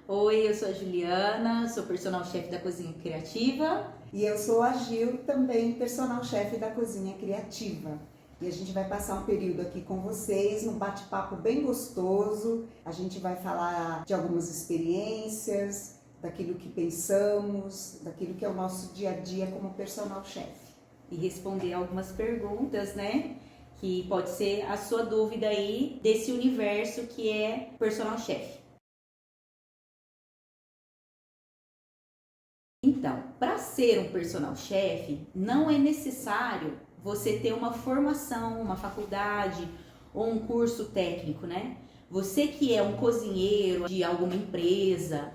Oi, eu sou a Juliana, sou personal chefe da Cozinha Criativa. E eu sou a Gil, também personal chefe da Cozinha Criativa. E a gente vai passar um período aqui com vocês, num bate-papo bem gostoso. A gente vai falar de algumas experiências, daquilo que pensamos, daquilo que é o nosso dia a dia como personal chefe. E responder algumas perguntas, né? Que pode ser a sua dúvida aí desse universo que é personal chefe. Então, para ser um personal chefe, não é necessário você ter uma formação, uma faculdade ou um curso técnico, né? Você que é um cozinheiro de alguma empresa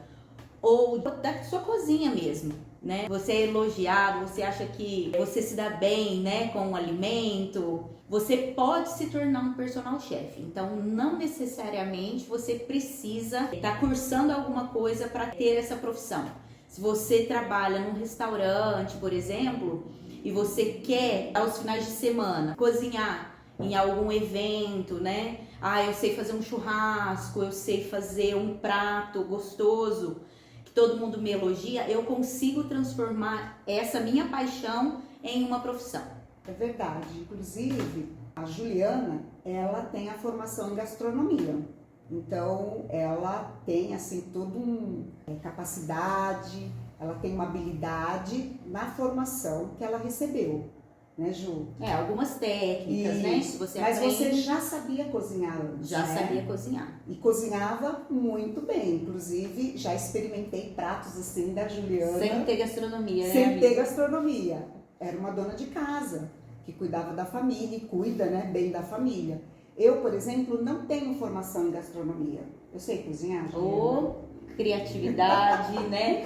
ou da sua cozinha mesmo, né? Você é elogiado, você acha que você se dá bem, né, com o alimento, você pode se tornar um personal chef. Então, não necessariamente você precisa estar cursando alguma coisa para ter essa profissão. Se você trabalha num restaurante, por exemplo, e você quer, aos finais de semana, cozinhar em algum evento, né? Eu sei fazer um churrasco, eu sei fazer um prato gostoso, que todo mundo me elogia, eu consigo transformar essa minha paixão em uma profissão. É verdade. Inclusive, a Juliana, ela tem a formação em gastronomia. Então, ela tem, assim, toda uma capacidade, ela tem uma habilidade na formação que ela recebeu, né, Ju? Algumas técnicas, Isso. né? Se você Mas aprende, você já sabia cozinhar antes, já né? sabia cozinhar. E cozinhava muito bem. Inclusive, já experimentei pratos assim da Juliana. Sem ter gastronomia, né, Sem amiga? ter gastronomia. Era uma dona de casa que cuidava da família e cuida, né, bem da família. Eu, por exemplo, não tenho formação em gastronomia. Eu sei cozinhar, Juliana. Criatividade, né?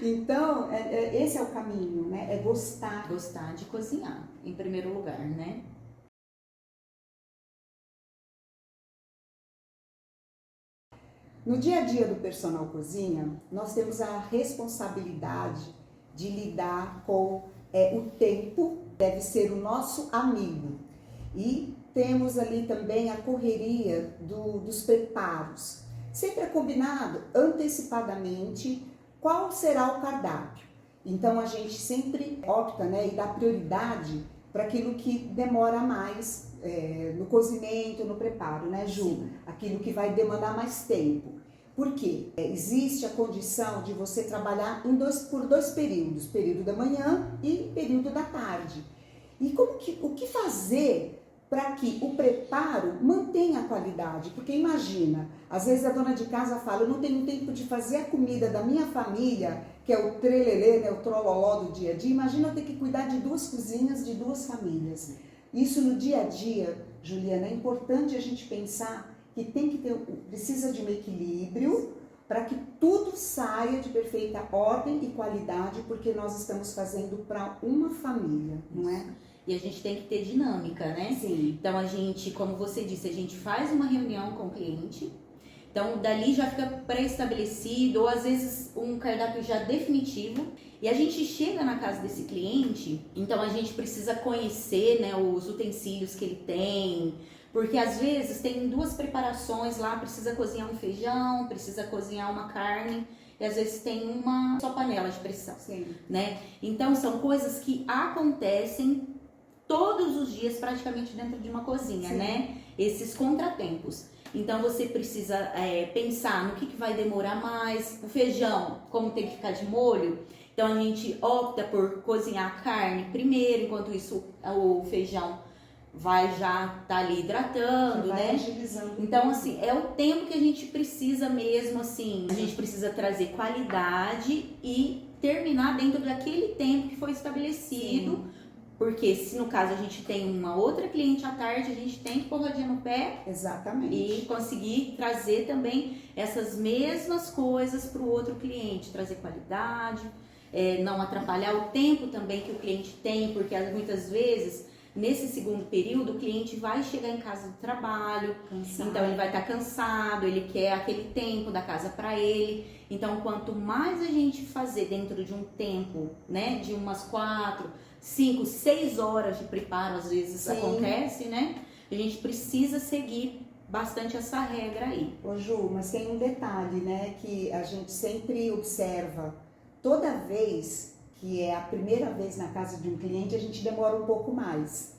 Então, esse é o caminho, né? É gostar. Gostar de cozinhar, em primeiro lugar, né? No dia a dia do personal cozinha, nós temos a responsabilidade de lidar com o tempo, deve ser o nosso amigo. E temos ali também a correria dos preparos. Sempre é combinado antecipadamente qual será o cardápio. Então a gente sempre opta, né, e dá prioridade para aquilo que demora mais no cozimento, no preparo, né, Ju? Sim. Aquilo que vai demandar mais tempo. Por quê? Existe a condição de você trabalhar por dois períodos, período da manhã e período da tarde. E o que fazer para que o preparo mantenha a qualidade? Porque imagina, às vezes a dona de casa fala, eu não tenho tempo de fazer a comida da minha família, que é o trelelê, né, o trololó do dia a dia. Imagina eu ter que cuidar de duas cozinhas, de duas famílias. Isso no dia a dia, Juliana, é importante a gente pensar que precisa de um equilíbrio para que tudo saia de perfeita ordem e qualidade, porque nós estamos fazendo para uma família, não é? E a gente tem que ter dinâmica, né? Sim. Então a gente, como você disse, a gente faz uma reunião com o cliente, então dali já fica pré-estabelecido, ou às vezes um cardápio já definitivo, e a gente chega na casa desse cliente, então a gente precisa conhecer, né, os utensílios que ele tem, porque às vezes tem duas preparações lá, precisa cozinhar um feijão, precisa cozinhar uma carne, e às vezes tem uma só panela de pressão, Sim. né? Então são coisas que acontecem todos os dias praticamente dentro de uma cozinha, Sim. né? Esses contratempos. Então você precisa pensar no que vai demorar mais, o feijão, como tem que ficar de molho. Então a gente opta por cozinhar a carne primeiro, enquanto isso o feijão vai já tá ali hidratando, Vai né? agilizando. Então, assim, é o tempo que a gente precisa mesmo, assim, a gente precisa trazer qualidade e terminar dentro daquele tempo que foi estabelecido. Sim. Porque se no caso a gente tem uma outra cliente à tarde, a gente tem que pôr rodinha no pé. Exatamente. E conseguir trazer também essas mesmas coisas para o outro cliente, trazer qualidade, não atrapalhar o tempo também que o cliente tem, porque muitas vezes nesse segundo período o cliente vai chegar em casa do trabalho, Cansado. então ele vai estar cansado, ele quer aquele tempo da casa para ele. Então quanto mais a gente fazer dentro de um tempo, né, de umas 4, 5, 6 horas de preparo, às vezes Sim. acontece, né? A gente precisa seguir bastante essa regra aí. Ô Ju, mas tem um detalhe, né, que a gente sempre observa. Toda vez que é a primeira vez na casa de um cliente, a gente demora um pouco mais.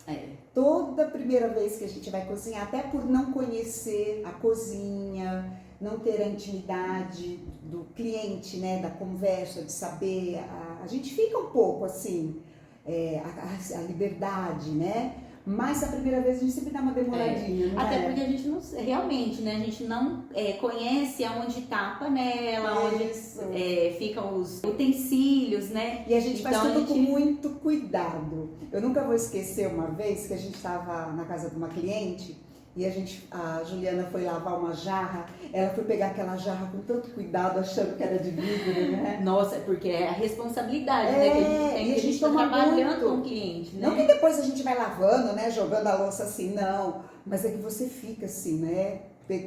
Toda primeira vez que a gente vai cozinhar, até por não conhecer a cozinha, não ter a intimidade do cliente, né, da conversa, de saber, a gente fica um pouco assim, a liberdade, né? Mas a primeira vez a gente sempre dá uma demoradinha, não Até porque a gente não, realmente, né, a gente não conhece aonde tá a panela, onde ficam os utensílios, né? E a gente faz então, tudo com muito cuidado. Eu nunca vou esquecer uma vez que a gente estava na casa de uma cliente e a Juliana foi lavar uma jarra, ela foi pegar aquela jarra com tanto cuidado, achando que era de vidro, né? Nossa, porque é a responsabilidade, né, que a gente tem, que a gente tá trabalhando com o cliente, né? Não que depois a gente vai lavando, né, jogando a louça assim, não. Mas é que você fica assim, né,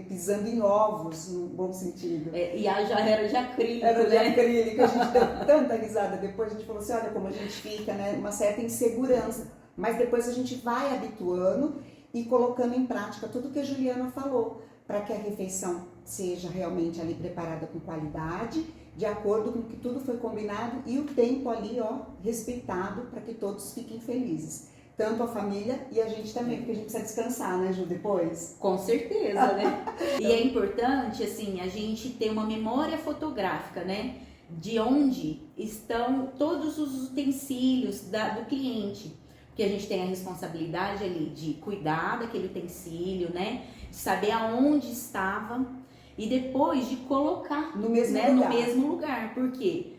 pisando em ovos, no bom sentido. E a jarra era de acrílico, Era de né? acrílico, a gente deu tanta risada depois, a gente falou assim, olha como a gente fica, né, uma certa insegurança. Mas depois a gente vai habituando e colocando em prática tudo que a Juliana falou, para que a refeição seja realmente ali preparada com qualidade, de acordo com que tudo foi combinado e o tempo ali, ó, respeitado, para que todos fiquem felizes. Tanto a família e a gente também, porque a gente precisa descansar, né, Ju, depois? Com certeza, né? E é importante, assim, a gente ter uma memória fotográfica, né? De onde estão todos os utensílios do cliente. Porque a gente tem a responsabilidade ali de cuidar daquele utensílio, né? De saber aonde estava e depois de colocar no mesmo lugar. No mesmo lugar. Por quê?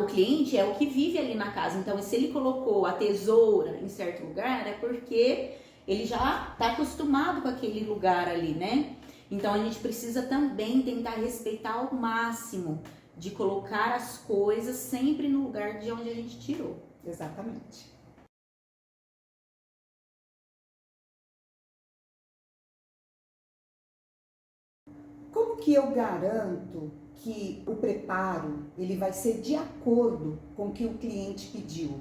O cliente é o que vive ali na casa. Então, se ele colocou a tesoura em certo lugar, é porque ele já está acostumado com aquele lugar ali, né? Então, a gente precisa também tentar respeitar ao máximo de colocar as coisas sempre no lugar de onde a gente tirou. Exatamente. Como que eu garanto que o preparo ele vai ser de acordo com o que o cliente pediu?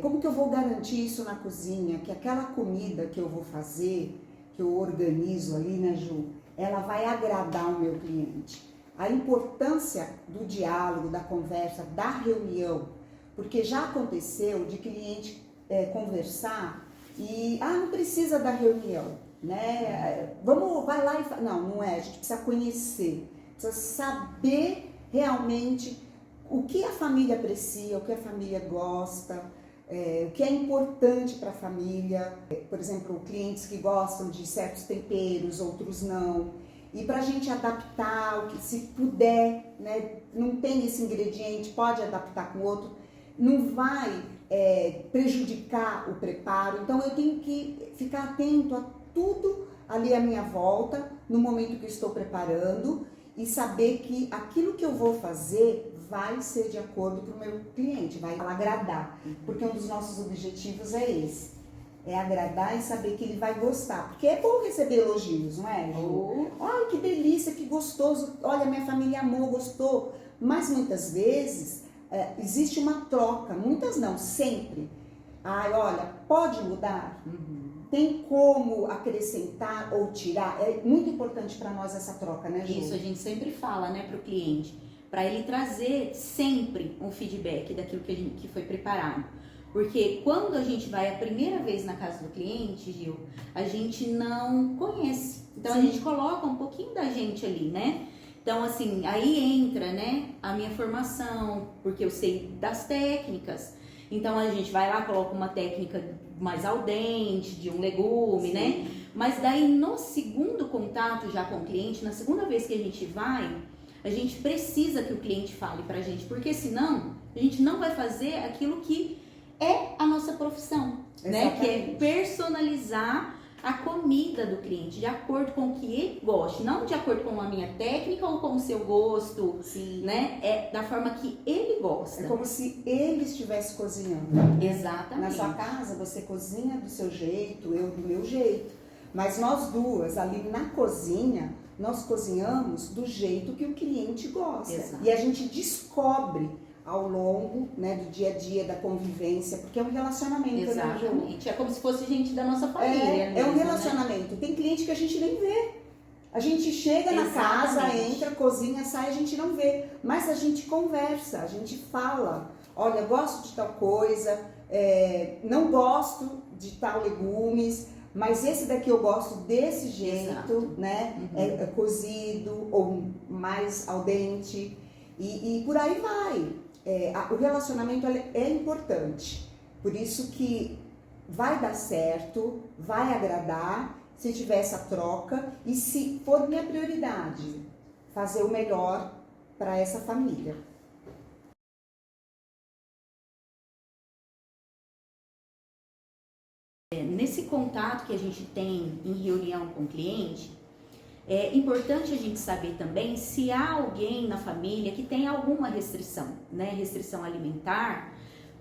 Como que eu vou garantir isso na cozinha, que aquela comida que eu vou fazer, que eu organizo ali, né, Ju, ela vai agradar o meu cliente? A importância do diálogo, da conversa, da reunião, porque já aconteceu de cliente conversar e, não precisa da reunião, né? Vai lá e não é, a gente precisa conhecer, precisa saber realmente o que a família aprecia, o que a família gosta, o que é importante para a família. Por exemplo, clientes que gostam de certos temperos, outros não. E para a gente adaptar, o que se puder, né, não tem esse ingrediente, pode adaptar com outro, não vai prejudicar o preparo. Então eu tenho que ficar atento a tudo ali à minha volta, no momento que eu estou preparando, e saber que aquilo que eu vou fazer vai ser de acordo com o meu cliente, vai agradar, porque um dos nossos objetivos é esse, é agradar e saber que ele vai gostar, porque é bom receber elogios, não é, Ju? Ai, que delícia, que gostoso, olha, minha família amou, gostou, mas muitas vezes existe uma troca, muitas não, sempre. Ai, olha, pode mudar? Tem como acrescentar ou tirar? É muito importante para nós essa troca, né, Ju? Isso, a gente sempre fala, né, para o cliente, para ele trazer sempre um feedback daquilo que foi preparado. Porque quando a gente vai a primeira vez na casa do cliente, Gil, a gente não conhece. Então a gente coloca um pouquinho da gente ali, né? Então, assim, aí entra, né, a minha formação, porque eu sei das técnicas. Então a gente vai lá, coloca uma técnica mais al dente, de um legume, né? Mas daí no segundo contato já com o cliente, na segunda vez que a gente vai, a gente precisa que o cliente fale pra gente, porque senão a gente não vai fazer aquilo que é a nossa profissão, né? Que é personalizar a comida do cliente de acordo com o que ele goste, não de acordo com a minha técnica ou com o seu gosto, né? É da forma que ele gosta. É como se ele estivesse cozinhando. Exatamente. Na sua casa você cozinha do seu jeito, eu do meu jeito, mas nós duas ali na cozinha, nós cozinhamos do jeito que o cliente gosta. Exato. E a gente descobre ao longo, né, do dia a dia, da convivência, porque é um relacionamento. Exatamente. É como se fosse gente da nossa família. É um mesmo, relacionamento. Né? Tem cliente que a gente nem vê. A gente chega na casa, entra, cozinha, sai, a gente não vê. Mas a gente conversa, a gente fala. Olha, gosto de tal coisa, não gosto de tal legumes, mas esse daqui eu gosto desse jeito, exato, né? Uhum. É cozido ou mais al dente. E por aí vai. O relacionamento é importante. Por isso que vai dar certo, vai agradar, se tiver essa troca e se for minha prioridade, fazer o melhor para essa família. Nesse contato que a gente tem em reunião com o cliente, é importante a gente saber também se há alguém na família que tem alguma restrição, né? Restrição alimentar.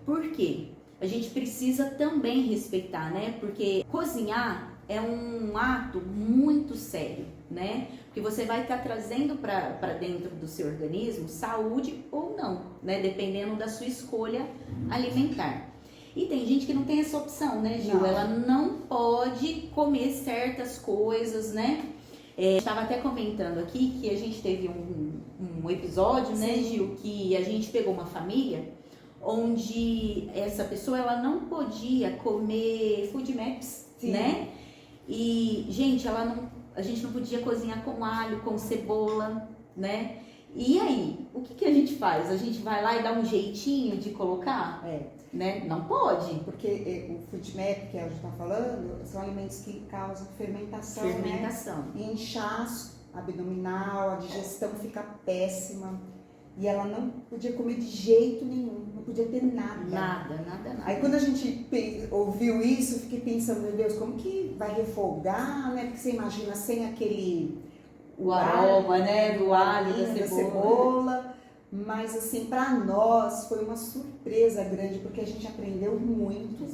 Por quê? A gente precisa também respeitar, né? Porque cozinhar é um ato muito sério, né? Porque você vai estar trazendo para dentro do seu organismo saúde ou não, né? Dependendo da sua escolha alimentar. E tem gente que não tem essa opção, né, Gil? Não. Ela não pode comer certas coisas, né? Estava até comentando aqui que a gente teve um episódio, sim, né, Gil? Que a gente pegou uma família onde essa pessoa ela não podia comer food maps, sim, né? E, gente, a gente não podia cozinhar com alho, com cebola, né? E aí, o que a gente faz? A gente vai lá e dá um jeitinho de colocar? Né? Não pode. Porque o food map que a gente está falando são alimentos que causam fermentação. Fermentação. Né? E inchaço abdominal, a digestão fica péssima. E ela não podia comer de jeito nenhum, não podia ter nada. Nada. Aí quando a gente ouviu isso, eu fiquei pensando, meu Deus, como que vai refogar, né? Porque você imagina sem aquele... O aroma, né? Do alho, da cebola. Mas assim, para nós foi uma surpresa grande, porque a gente aprendeu muito.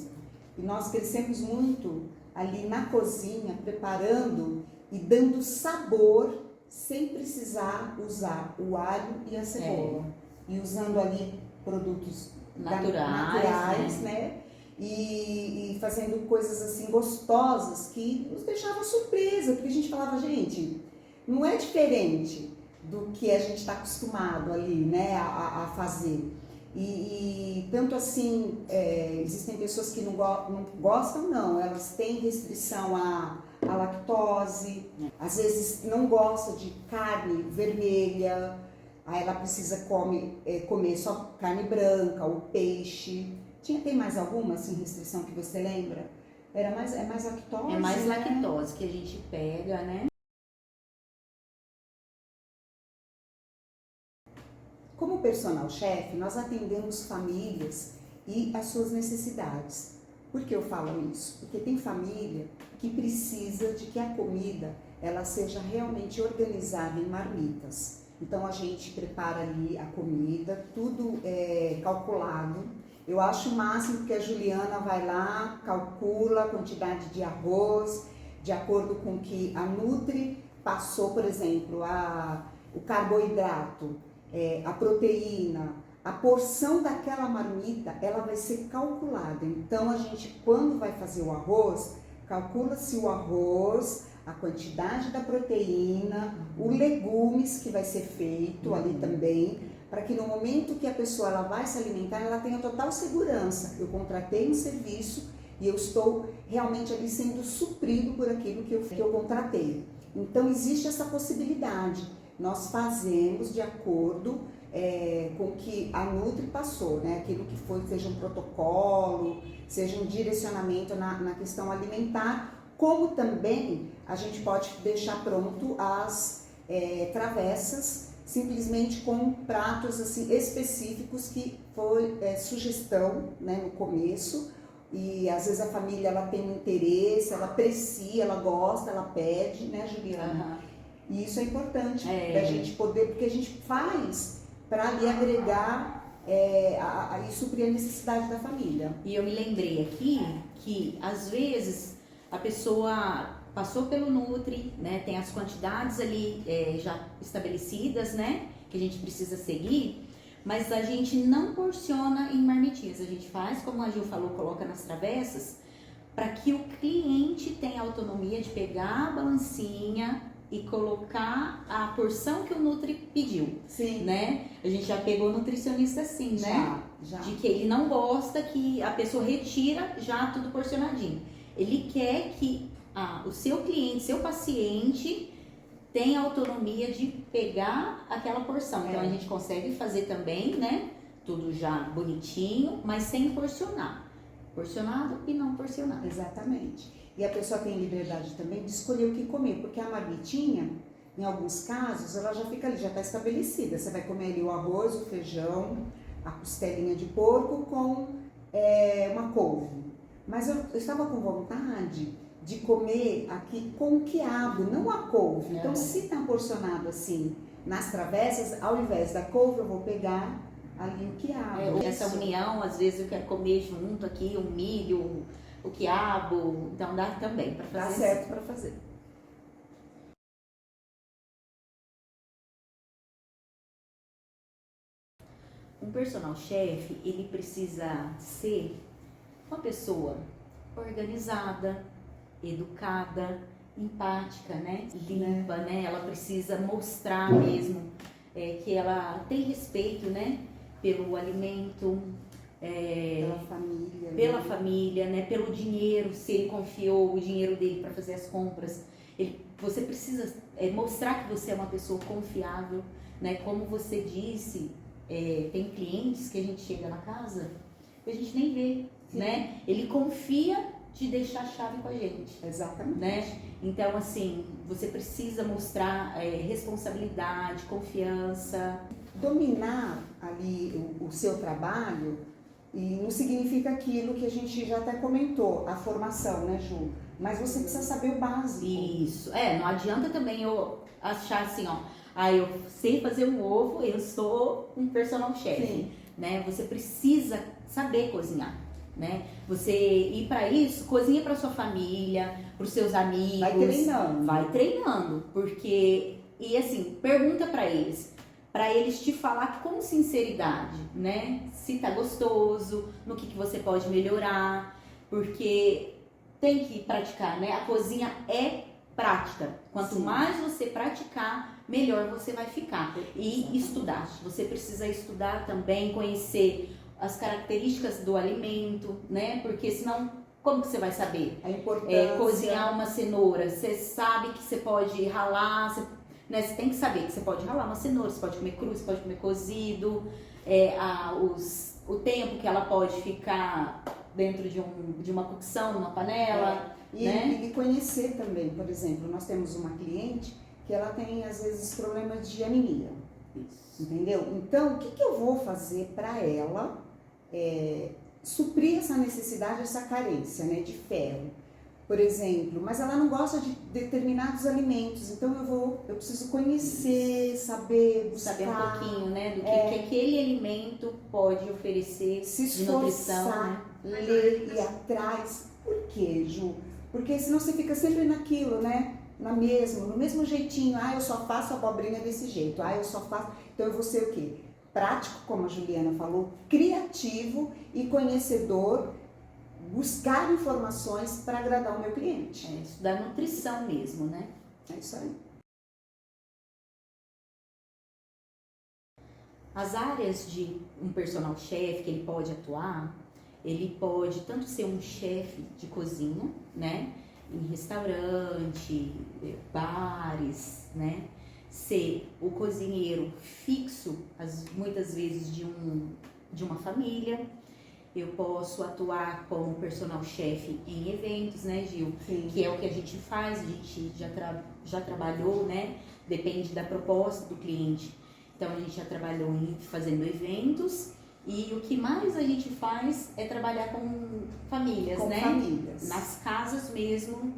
E nós crescemos muito ali na cozinha, preparando e dando sabor, sem precisar usar o alho e a cebola. E usando ali produtos naturais, né? E fazendo coisas assim gostosas que nos deixavam surpresa, porque a gente falava, gente, não é diferente do que a gente está acostumado ali, né, a fazer. E tanto assim, existem pessoas que não gostam, não, elas têm restrição à lactose, às vezes não gosta de carne vermelha, aí ela precisa comer só carne branca ou peixe. Tem mais alguma assim, restrição que você lembra? É mais lactose? É mais lactose, né? Que a gente pega, né? Como personal chef, nós atendemos famílias e as suas necessidades. Por que eu falo isso? Porque tem família que precisa de que a comida ela seja realmente organizada em marmitas. Então a gente prepara ali a comida, tudo calculado. Eu acho o máximo que a Juliana vai lá, calcula a quantidade de arroz, de acordo com que a Nutri passou, por exemplo, o carboidrato, a proteína, a porção daquela marmita, ela vai ser calculada. Então, a gente, quando vai fazer o arroz, calcula-se o arroz, a quantidade da proteína, os legumes que vai ser feito ali também, para que no momento que a pessoa ela vai se alimentar, ela tenha total segurança. Eu contratei um serviço e eu estou realmente ali sendo suprido por aquilo que eu contratei. Então, existe essa possibilidade. Nós fazemos de acordo com o que a Nutri passou, né? Aquilo que foi, seja um protocolo, seja um direcionamento na questão alimentar, como também a gente pode deixar pronto as travessas, simplesmente com pratos assim, específicos que foi sugestão, né, no começo. E às vezes a família ela tem um interesse, ela aprecia, ela gosta, ela pede, né, Juliana? Uhum. E isso é importante da gente poder, porque a gente faz para ali agregar e suprir a necessidade da família. E eu me lembrei aqui que às vezes a pessoa passou pelo Nutri, né, tem as quantidades ali já estabelecidas, né, que a gente precisa seguir, Mas a gente não porciona em marmitinhas, a gente faz, como a Gil falou, coloca nas travessas, para que o cliente tenha autonomia de pegar a balancinha e colocar a porção que o Nutri pediu, Sim. né? A gente já pegou nutricionista assim, né? Já. De que ele não gosta que a pessoa retira já tudo porcionadinho. Ele quer que o seu cliente, seu paciente tenha autonomia de pegar aquela porção. Então a gente consegue fazer também, né? Tudo já bonitinho, mas sem porcionar. Porcionado e não porcionado. Exatamente. E a pessoa tem liberdade também de escolher o que comer, porque a marmitinha, em alguns casos, ela já fica ali, já está estabelecida. Você vai comer ali o arroz, o feijão, a costelinha de porco com uma couve. Mas eu estava com vontade de comer aqui com o quiabo, não a couve. Então, se está porcionado assim, nas travessas, ao invés da couve, eu vou pegar ali o quiabo. Essa união, às vezes eu quero comer junto aqui o milho, o quiabo, então dá também para fazer. Dá certo para fazer. Um personal chef, ele precisa ser uma pessoa organizada, educada, empática, né? Limpa, né? Ela precisa mostrar mesmo que ela tem respeito, né? Pelo alimento, pela família, né? Pelo dinheiro, se ele confiou o dinheiro dele para fazer as compras. Você precisa mostrar que você é uma pessoa confiável, né? Como você disse, tem clientes que a gente chega na casa e a gente nem vê, né? Ele confia de deixar a chave com a gente. Exatamente. Né? Então, assim, você precisa mostrar responsabilidade, confiança. Dominar ali o seu trabalho e não significa aquilo que a gente já até comentou, a formação, né, Ju? Mas você precisa saber o básico. Isso. Não adianta também eu achar assim, ó, eu sei fazer um ovo, eu sou um personal chef, né? Você precisa saber cozinhar, né? Você ir para isso, cozinha para sua família, para os seus amigos. Vai treinando, porque e assim, pergunta para eles te falar com sinceridade, né? Se tá gostoso, no que você pode melhorar, porque tem que praticar, né? A cozinha é prática. Quanto mais você praticar, melhor você vai ficar. E estudar. Você precisa estudar também, conhecer as características do alimento, né? Porque senão, como que você vai saber? A importância. Cozinhar uma cenoura. Você sabe que você pode ralar, né? Você tem que saber que você pode ralar uma cenoura, você pode comer cru, você pode comer cozido, o tempo que ela pode ficar dentro de uma cocção, numa panela. E conhecer também, por exemplo, nós temos uma cliente que ela tem às vezes problemas de anemia. Isso. Entendeu? Então, o que eu vou fazer para ela suprir essa necessidade, essa carência, né, de ferro? Por exemplo, mas ela não gosta de determinados alimentos, então eu preciso conhecer, saber, buscar. Saber um pouquinho, né, do que aquele alimento pode oferecer, se de nutrição, né? Ler, ir atrás. Por quê, Ju? Porque senão você fica sempre naquilo, né? No mesmo jeitinho. Eu só faço abobrinha desse jeito. Eu só faço. Então eu vou ser o quê? Prático, como a Juliana falou, criativo e conhecedor, buscar informações para agradar o meu cliente. Isso da nutrição mesmo, né? É isso aí. As áreas de um personal chef que ele pode atuar, ele pode tanto ser um chefe de cozinha, né? Em restaurante, bares, né? Ser o cozinheiro fixo, muitas vezes de uma família. Eu posso atuar como personal chef em eventos, né, Gil? Sim. Que é o que a gente faz, a gente já trabalhou, né? Depende da proposta do cliente. Então, a gente já trabalhou fazendo eventos e o que mais a gente faz é trabalhar com famílias, né? Famílias. Nas casas mesmo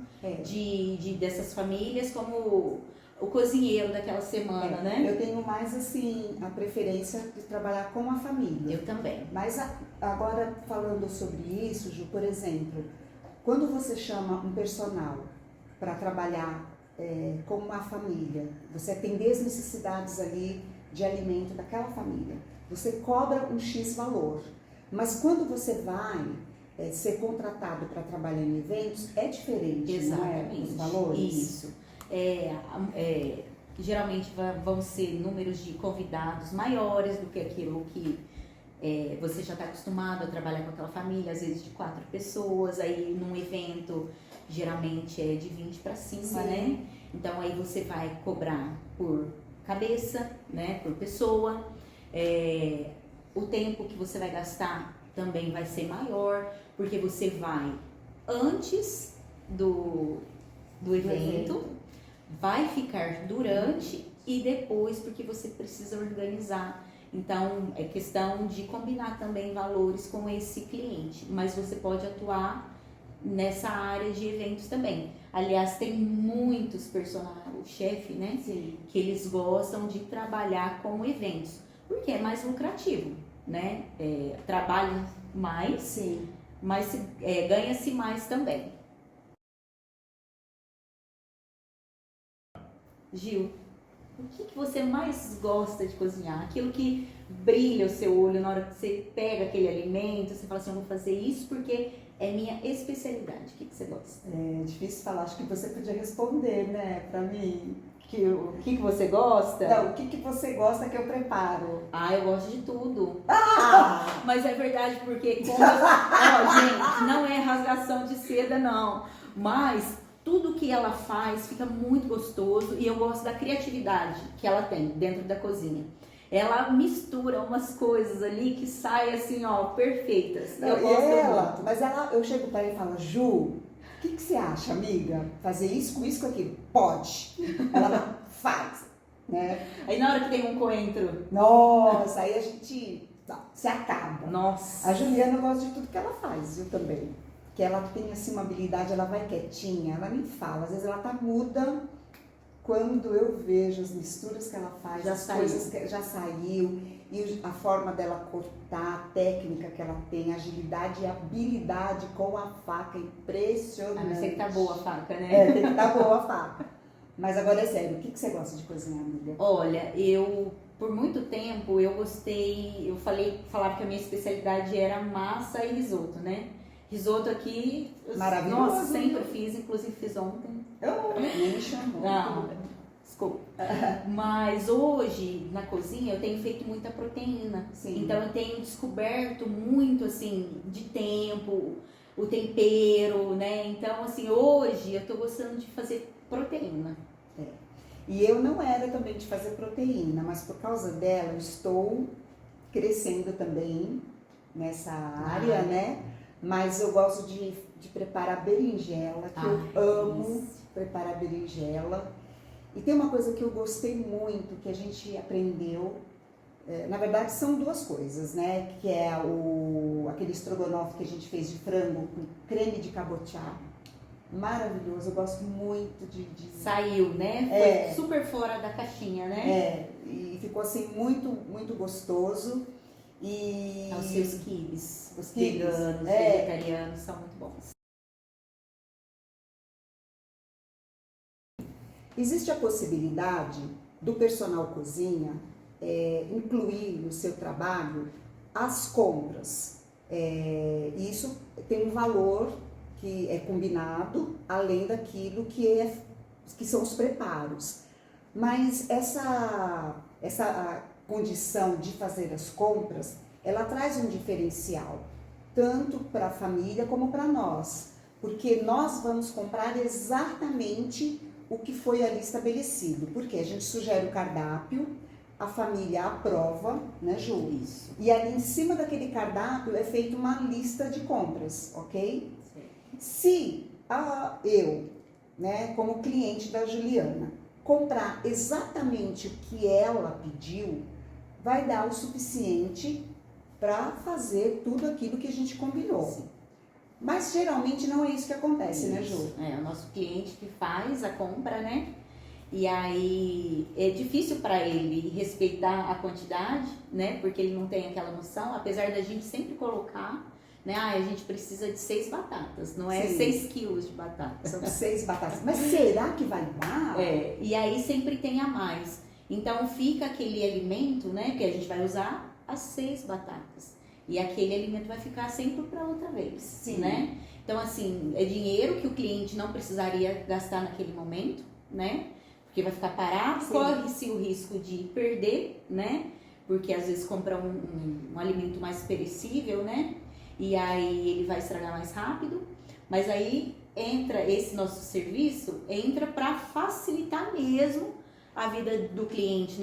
dessas famílias, como o cozinheiro daquela semana, né? Eu tenho mais, assim, a preferência de trabalhar com a família. Eu também. Mas agora, falando sobre isso, Ju, por exemplo, quando você chama um personal para trabalhar com uma família, você atender as necessidades ali de alimento daquela família. Você cobra um X valor. Mas quando você vai ser contratado para trabalhar em eventos, é diferente, Exatamente. não é? Os valores? Isso. Geralmente vão ser números de convidados maiores do que aquilo que você já está acostumado a trabalhar com aquela família, às vezes de 4 pessoas, aí num evento geralmente é de 20 para cima, Sim. né? Então aí você vai cobrar por cabeça, né? Por pessoa. O tempo que você vai gastar também vai ser maior, porque você vai antes do evento, vai ficar durante e depois, porque você precisa organizar. Então, é questão de combinar também valores com esse cliente, mas você pode atuar nessa área de eventos também. Aliás, tem muitos personagens, o chefe, né? Sim. Que eles gostam de trabalhar com eventos, porque é mais lucrativo, né? Trabalha mais, Sim. mas ganha-se mais também. Gil, o que você mais gosta de cozinhar? Aquilo que brilha o seu olho na hora que você pega aquele alimento, você fala assim, eu vou fazer isso porque é minha especialidade. O que você gosta? É difícil falar, acho que você podia responder, né, pra mim. O que você gosta? Não, o que você gosta que eu preparo? Eu gosto de tudo. Ah! Mas é verdade, porque gente, não é rasgação de seda, não. Mas tudo que ela faz fica muito gostoso e eu gosto da criatividade que ela tem dentro da cozinha. Ela mistura umas coisas ali que saem assim, ó, perfeitas. Não, eu gosto muito. Mas eu chego para ela e falo, Ju, o que você acha, amiga? Fazer isso com aquilo? Pode. Ela faz, né? Aí na hora que tem um coentro, Nossa, aí a gente se acaba. nossa. A Juliana gosta de tudo que ela faz, eu também. Que ela tem assim uma habilidade, ela vai quietinha, ela nem fala, às vezes ela tá muda. Quando eu vejo as misturas que ela faz, coisas que já saiu, e a forma dela cortar, a técnica que ela tem, a agilidade e a habilidade com a faca, impressionante. Mas tem que tá boa a faca, né? Tem que estar boa a faca. Mas agora é sério, o que você gosta de cozinhar, amiga? Olha, por muito tempo, eu gostei, falava que a minha especialidade era massa e risoto, né? Risoto aqui, Maravilhoso. Nossa, sempre fiz, inclusive fiz ontem. Nem me chamou. Desculpa. Mas hoje, na cozinha, eu tenho feito muita proteína. Sim. Então, eu tenho descoberto muito, assim, de tempo, o tempero, né? Então, assim, hoje eu tô gostando de fazer proteína. E eu não era também de fazer proteína, mas por causa dela eu estou crescendo também nessa área, né? Mas eu gosto de preparar berinjela, que eu amo preparar berinjela. E tem uma coisa que eu gostei muito, que a gente aprendeu, na verdade são duas coisas, né? Que é aquele estrogonofe que a gente fez de frango com creme de cabotiá. Maravilhoso, eu gosto muito de... Saiu, né? Foi super fora da caixinha, né? E ficou assim muito, muito gostoso. E os seus quibes, os quibes, veganos, vegetarianos, são muito bons. Existe a possibilidade do personal cozinha incluir no seu trabalho as compras. Isso tem um valor que é combinado, além daquilo que são os preparos. Mas essa condição de fazer as compras, ela traz um diferencial, tanto para a família como para nós, porque nós vamos comprar exatamente o que foi ali estabelecido, porque a gente sugere o cardápio, a família aprova, né, Ju? Isso. E ali em cima daquele cardápio é feita uma lista de compras, ok? Sim. Se eu, né, como cliente da Juliana, comprar exatamente o que ela pediu, vai dar o suficiente para fazer tudo aquilo que a gente combinou. Sim. Mas geralmente não é isso que acontece, né, Ju? É o nosso cliente que faz a compra, né? E aí é difícil para ele respeitar a quantidade, né? Porque ele não tem aquela noção, apesar da gente sempre colocar, né? A gente precisa de 6 batatas, não é 6 quilos de batata. São 6 batatas. Mas será que vai dar? E aí sempre tem a mais. Então fica aquele alimento, né, que a gente vai usar as 6 batatas. E aquele alimento vai ficar sempre para outra vez, Sim. né? Então, assim, é dinheiro que o cliente não precisaria gastar naquele momento, né? Porque vai ficar parado, Sim. corre-se o risco de perder, né? Porque às vezes compra um alimento mais perecível, né? E aí ele vai estragar mais rápido. Mas aí entra esse nosso serviço, entra para facilitar mesmo a vida do cliente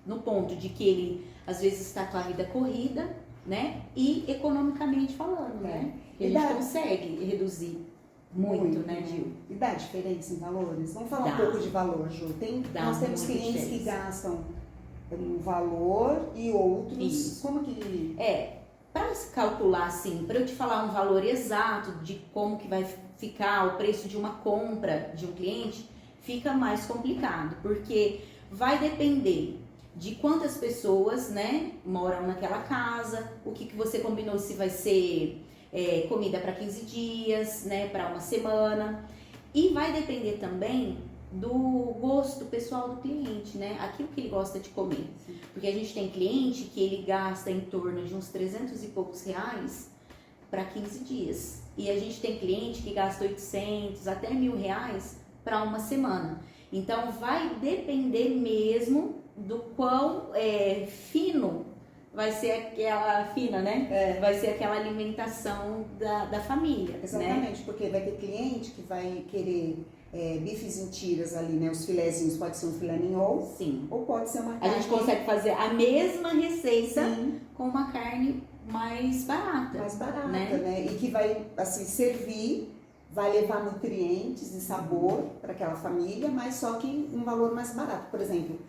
no ponto de que ele às vezes está com a vida corrida, né? E economicamente falando, né? Que a gente consegue reduzir muito, né, Gil? E dá diferença em valores? Vamos falar Dá. um pouco de valor, Ju. Nós temos muita clientes que diferença. gastam um valor e outros. Isso. Como que. Para se calcular assim, para eu te falar um valor exato de como que vai ficar o preço de uma compra de um cliente, fica mais complicado, porque vai depender de quantas pessoas, né, moram naquela casa, o que você combinou, se vai ser comida para 15 dias, né, para uma semana, e vai depender também do gosto pessoal do cliente, né, aquilo que ele gosta de comer, porque a gente tem cliente que ele gasta em torno de uns 300 e poucos reais para 15 dias, e a gente tem cliente que gasta 800 até R$1.000 para uma semana. Então vai depender mesmo do quão fino vai ser aquela fina, né? Vai ser aquela alimentação da família. Exatamente, né? porque vai ter cliente que vai querer bifes em tiras ali, né? Os filezinhos, pode ser um filé mignon. Sim. Ou pode ser uma A carne. gente consegue fazer a mesma receita Sim, com uma carne mais barata. mais barata, né? né? E que vai, assim, servir, vai levar nutrientes e sabor para aquela família, mas só que um valor mais barato. Por exemplo,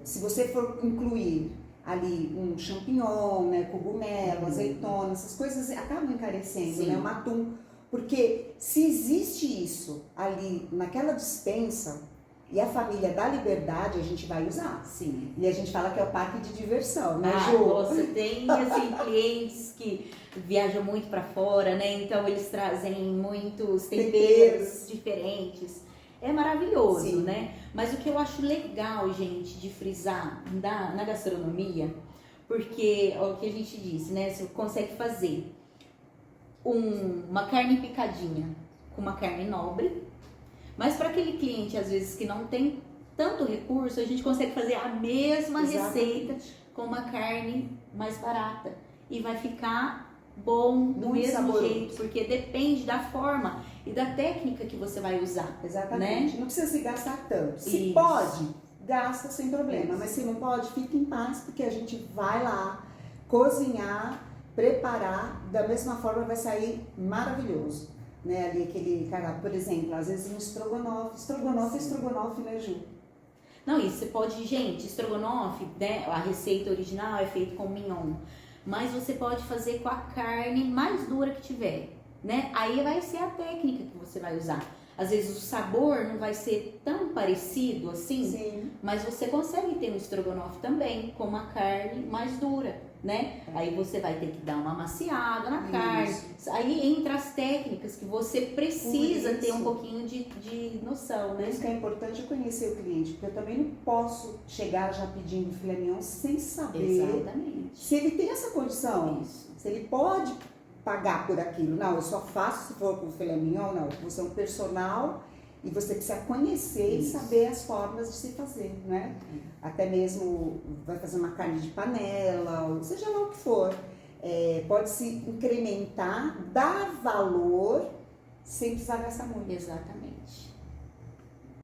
se você for incluir ali um champignon, né, cogumelo, azeitona, essas coisas acabam encarecendo, Sim. né, um atum, porque se existe isso ali naquela dispensa e a família dá liberdade, a gente vai usar. Sim. E a gente fala que é o parque de diversão, né, Ah, Ju? você tem assim, clientes que viajam muito para fora, né? Então eles trazem muitos temperos diferentes. É maravilhoso, Sim. né? Mas o que eu acho legal, gente, de frisar na gastronomia, porque é o que a gente disse, né? Você consegue fazer uma carne picadinha com uma carne nobre, mas para aquele cliente, às vezes, que não tem tanto recurso, a gente consegue fazer a mesma receita com uma carne mais barata. E vai ficar bom do Muito mesmo saboroso. jeito, porque depende da forma e da técnica que você vai usar. Exatamente. Não precisa se gastar tanto. Se Isso. pode, gasta sem problema. Isso. Mas se não pode, fique em paz, porque a gente vai lá cozinhar, preparar, da mesma forma vai sair maravilhoso. Né? Ali aquele cardápio, por exemplo, às vezes um estrogonofe. Estrogonofe é estrogonofe, né, Ju? Não, isso você pode, gente, estrogonofe, né? A receita original é feita com mignon. Mas você pode fazer com a carne mais dura que tiver, né? Aí vai ser a técnica que você vai usar. Às vezes o sabor não vai ser tão parecido assim, Sim. mas você consegue ter um estrogonofe também com uma carne mais dura, né? Aí você vai ter que dar uma amaciada na carne. Aí entra as técnicas que você precisa ter um pouquinho de noção, Por né? isso que é importante conhecer o cliente, porque eu também não posso chegar já pedindo filé mignon sem saber Exatamente. se ele tem essa condição, Isso. se ele pode pagar por aquilo. Não, eu só faço se for com filé mignon, não. Você é um personal e você precisa conhecer Isso. e saber as formas de se fazer, né? Até mesmo vai fazer uma carne de panela, ou seja lá o que for. Pode se incrementar, dar valor sem precisar gastar muito. Exatamente.